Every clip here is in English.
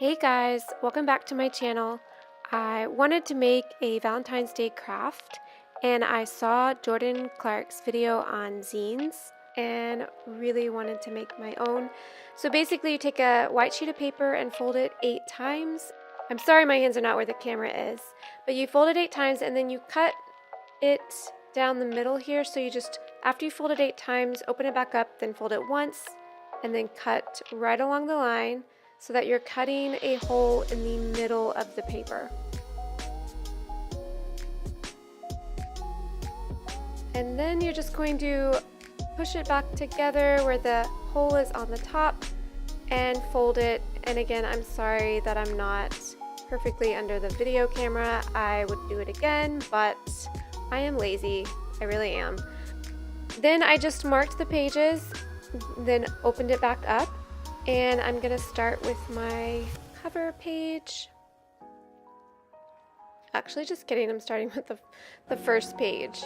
Hey guys, welcome back to my channel. I wanted to make a Valentine's Day craft and I saw Jordan Clark's video on zines and really wanted to make my own. So basically you take a white sheet of paper and fold it 8 times. I'm sorry my hands are not where the camera is, but you fold it 8 times and then you cut it down the middle here. So you just, after you fold it 8 times, open it back up, then fold it once and then cut right along the line, so that you're cutting a hole in the middle of the paper. And then you're just going to push it back together where the hole is on the top and fold it. And again, I'm sorry that I'm not perfectly under the video camera. I would do it again, but I am lazy. I really am. Then I just marked the pages, then opened it back up. And I'm going to start with my cover page. Actually, just kidding, I'm starting with the first page.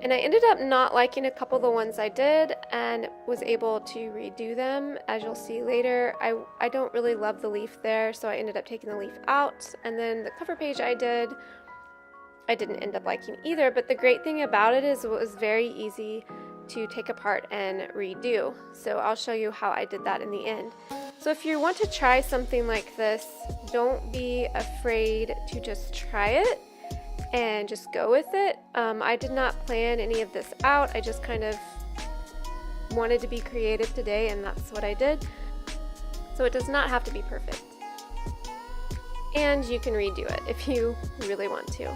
And I ended up not liking a couple of the ones I did and was able to redo them. As you'll see later, I don't really love the leaf there, so I ended up taking the leaf out. And then the cover page I didn't end up liking either, but the great thing about it is it was very easy to take apart and redo. So I'll show you how I did that in the end. So if you want to try something like this, don't be afraid to just try it and just go with it. I did not plan any of this out. I just kind of wanted to be creative today and that's what I did. So it does not have to be perfect. And you can redo it if you really want to.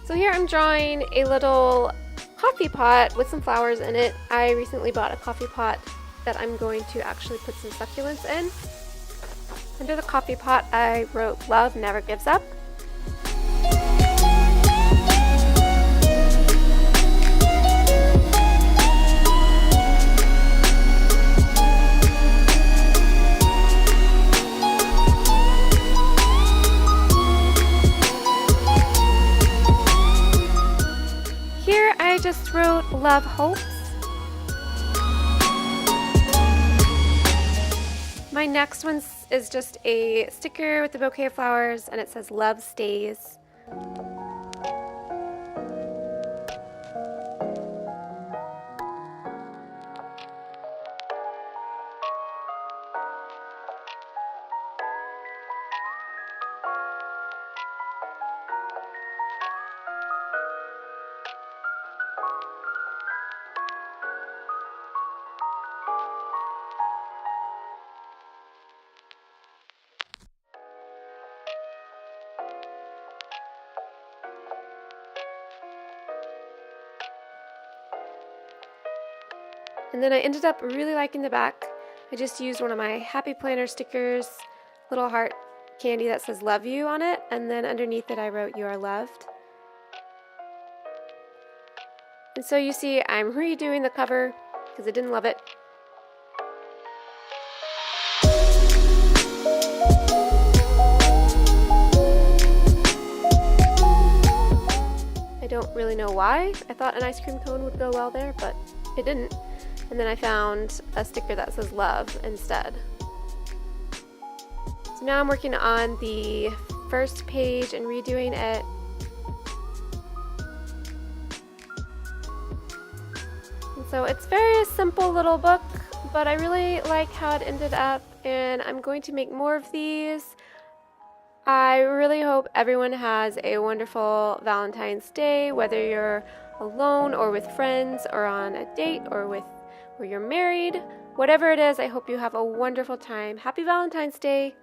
So here I'm drawing a little coffee pot with some flowers in it. I recently bought a coffee pot that I'm going to actually put some succulents in. Under the coffee pot I wrote "Love Never Gives Up." I just wrote "Love Hopes." My next one is just a sticker with a bouquet of flowers and it says "Love Stays." And then I ended up really liking the back. I just used one of my Happy Planner stickers, little heart candy that says "Love You" on it, and then underneath it I wrote "You Are Loved." And so you see I'm redoing the cover because I didn't love it. I don't really know why. I thought an ice cream cone would go well there, but it didn't. And then I found a sticker that says "Love" instead. So now I'm working on the first page and redoing it. And so it's a very simple little book, but I really like how it ended up, and I'm going to make more of these. I really hope everyone has a wonderful Valentine's Day, whether you're alone or with friends or on a date or you're married. Whatever it is, I hope you have a wonderful time. Happy Valentine's Day!